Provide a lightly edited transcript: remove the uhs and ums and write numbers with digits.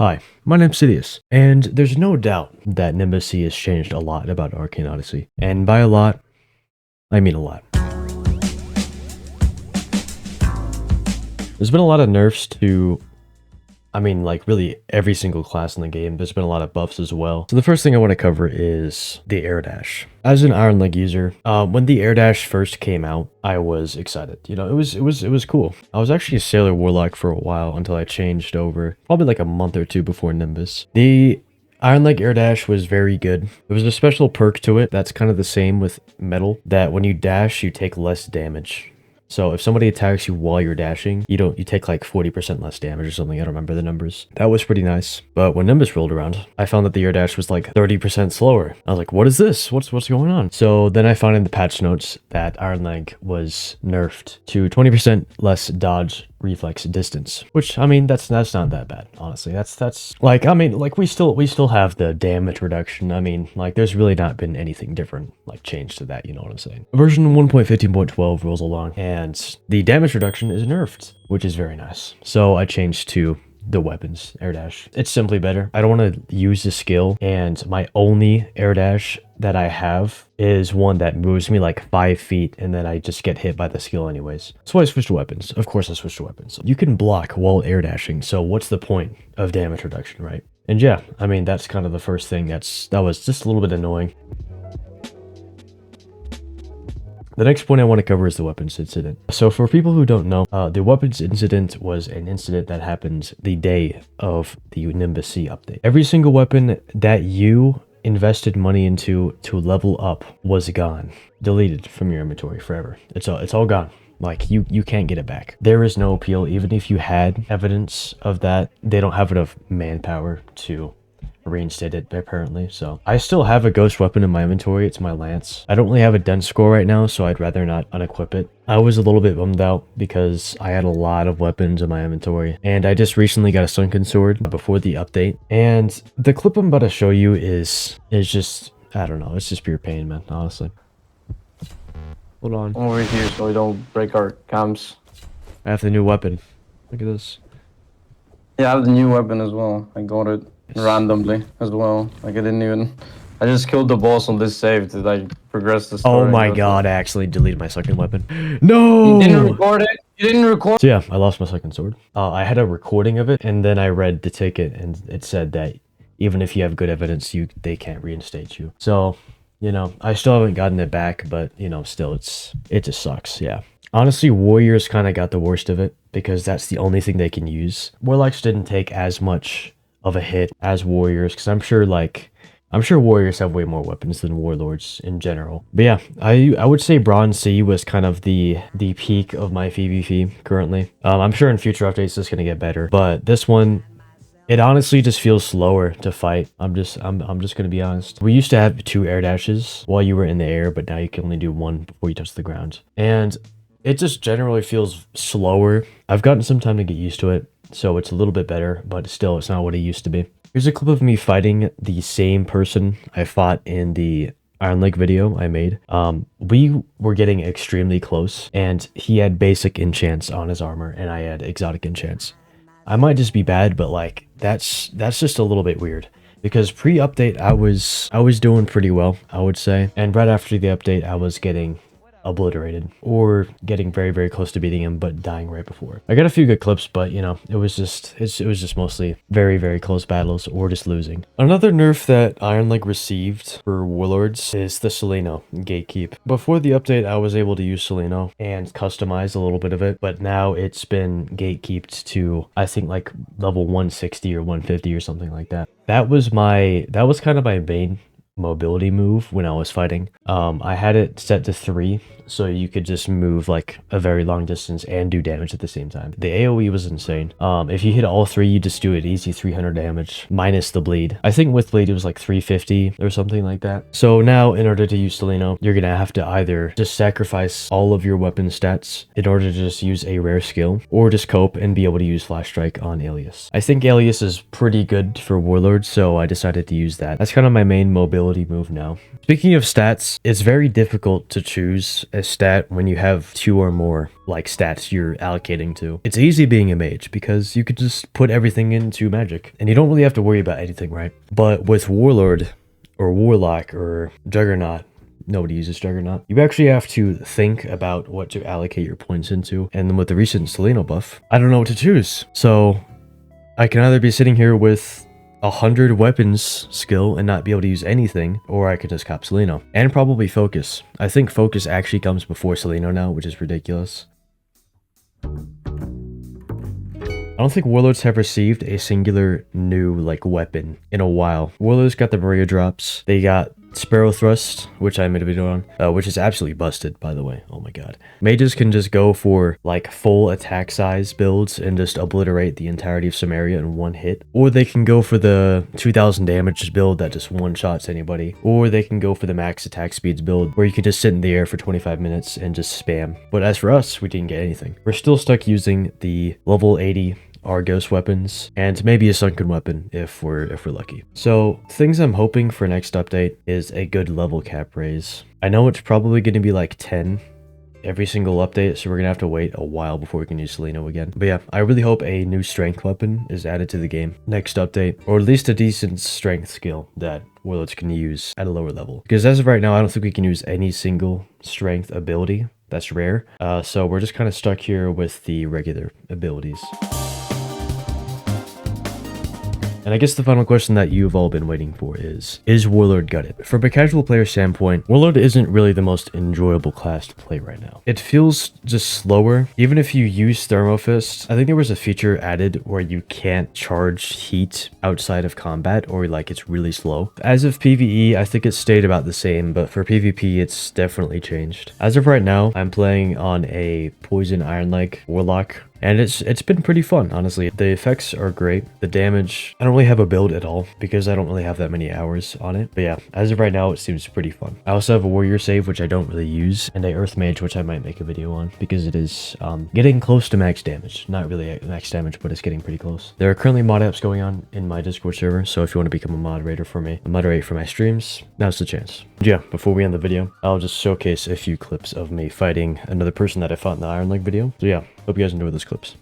Hi, my name's Sidious, and there's no doubt that Nimbus has changed a lot about Arcane Odyssey. And by a lot, I mean a lot. There's been a lot of nerfs to, like really every single class in the game. There's been a lot of buffs as well. So the first thing I want to cover is the air dash. As an Iron Leg user, when the air dash first came out, I was excited. You know, it was cool. I was actually a Sailor Warlock for a while until I changed over, probably like a month or two before Nimbus. The Iron Leg air dash was very good. There was a special perk to it that's kind of the same with metal, that when you dash, you take less damage. So if somebody attacks you while you're dashing, you take like 40% less damage or something. I don't remember the numbers. That was pretty nice. But when Nimbus rolled around, I found that the air dash was like 30% slower. I was like, what is this? What's going on? So then I found in the patch notes that Iron Leg was nerfed to 20% less dodge reflex distance, which that's not that bad, honestly. That's like, we still have the damage reduction. There's really not been anything different like changed to that, you know what I'm saying? Version 1.15.12 rolls along and the damage reduction is nerfed, which is very nice. So I changed to the weapons air dash. It's simply better. I don't want to use the skill, and my only air dash that I have is one that moves me like 5 feet, and then I just get hit by the skill anyways. So I switched to weapons. Of course I switched to weapons. You can block while air dashing, so what's the point of damage reduction, right? And yeah, that's kind of the first thing that was just a little bit annoying. The next point I want to cover is the weapons incident. So for people who don't know, the weapons incident was an incident that happened the day of the Nimbus C update. Every single weapon that you invested money into to level up was gone, deleted from your inventory forever. It's all gone. Like you can't get it back. There is no appeal. Even if you had evidence of that, they don't have enough manpower to reinstate it apparently. So I still have a ghost weapon in my inventory. It's my lance. I don't really have a dense score right now, so I'd rather not unequip it. I was a little bit bummed out because I had a lot of weapons in my inventory, and I just recently got a sunken sword before the update, and the clip I'm about to show you is just, I don't know, it's just pure pain, man, honestly. Hold on. I'm over here so we don't break our cams. I have the new weapon. Look at this. Yeah, I have the new weapon as well. I got it randomly as well. Like I just killed the boss on this save to like progress the story. Oh my god, I actually deleted my second weapon. No! You didn't record it? You didn't record? So yeah, I lost my second sword. I had a recording of it, and then I read the ticket, and it said that even if you have good evidence, they can't reinstate you. So, I still haven't gotten it back, but, still, it just sucks, yeah. Honestly, Warriors kind of got the worst of it, because that's the only thing they can use. Warlocks didn't take as much of a hit as Warriors, because I'm sure Warriors have way more weapons than Warlords in general. But yeah, I would say Bronze C was kind of the peak of my PvP currently. I'm sure in future updates it's gonna get better, but this one, it honestly just feels slower to fight. I'm just gonna be honest. We used to have 2 air dashes while you were in the air, but now you can only do 1 before you touch the ground, and it just generally feels slower. I've gotten some time to get used to it, so it's a little bit better, but still, it's not what it used to be. Here's a clip of me fighting the same person I fought in the Iron Leg video I made. We were getting extremely close, and he had basic enchants on his armor, and I had exotic enchants. I might just be bad, but like that's just a little bit weird, because pre-update I was doing pretty well, I would say, and right after the update I was getting obliterated or getting very, very close to beating him, but dying right before. I got a few good clips, but it was just mostly very, very close battles or just losing. Another nerf that Iron Leg received for Warlords is the Seleno Gatekeep. Before the update, I was able to use Seleno and customize a little bit of it, but now it's been gatekeeped to, I think, like level 160 or 150 or something like that. That was kind of my main mobility move when I was fighting. I had it set to 3, so you could just move like a very long distance and do damage at the same time. The AoE was insane. If you hit all 3, you just do it easy 300 damage minus the bleed. I think with bleed it was like 350 or something like that. So now in order to use Seleno, you're gonna have to either just sacrifice all of your weapon stats in order to just use a rare skill, or just cope and be able to use Flash Strike on Alias. I think Alias is pretty good for Warlord, so I decided to use that. That's kind of my main mobility ability move now. Speaking of stats, it's very difficult to choose a stat when you have 2 or more like stats you're allocating to. It's easy being a mage because you could just put everything into magic and you don't really have to worry about anything, right? But with Warlord or Warlock or Juggernaut, nobody uses Juggernaut. You actually have to think about what to allocate your points into. And then with the recent Seleno buff, I don't know what to choose. So I can either be sitting here with 100 weapons skill and not be able to use anything, or I could just cop Seleno. And probably Focus. I think Focus actually comes before Seleno now, which is ridiculous. I don't think Warlords have received a singular new like weapon in a while. Warlords got the Maria drops. They got Sparrow Thrust, which I made a video on, which is absolutely busted, by the way. Oh my god. Mages can just go for like full attack size builds and just obliterate the entirety of Samaria in one hit. Or they can go for the 2000 damage build that just one-shots anybody. Or they can go for the max attack speeds build where you can just sit in the air for 25 minutes and just spam. But as for us, we didn't get anything. We're still stuck using the level 80 Argos weapons and maybe a sunken weapon if we're lucky. So things I'm hoping for next update is a good level cap raise. I know it's probably going to be like 10 every single update, so we're gonna have to wait a while before we can use Seleno again. But yeah, I really hope a new strength weapon is added to the game next update, or at least a decent strength skill that Warlords can use at a lower level. Because as of right now, I don't think we can use any single strength ability. That's rare. So we're just kind of stuck here with the regular abilities. And I guess the final question that you've all been waiting for is Warlord gutted? From a casual player standpoint, Warlord isn't really the most enjoyable class to play right now. It feels just slower. Even if you use Thermo Fist, I think there was a feature added where you can't charge heat outside of combat, or like it's really slow. As of PvE, I think it stayed about the same, but for PvP, it's definitely changed. As of right now, I'm playing on a Poison Iron Leg Warlock. And it's been pretty fun, honestly. The effects are great. The damage, I don't really have a build at all because I don't really have that many hours on it. But yeah, as of right now, it seems pretty fun. I also have a warrior save, which I don't really use, and a earth mage, which I might make a video on because it is getting close to max damage. Not really max damage, but it's getting pretty close. There are currently mod apps going on in my Discord server, so if you want to become a moderator for me, moderate for my streams, now's the chance. Yeah, before we end the video, I'll just showcase a few clips of me fighting another person that I fought in the Iron Leg video. So yeah, hope you guys enjoy those clips.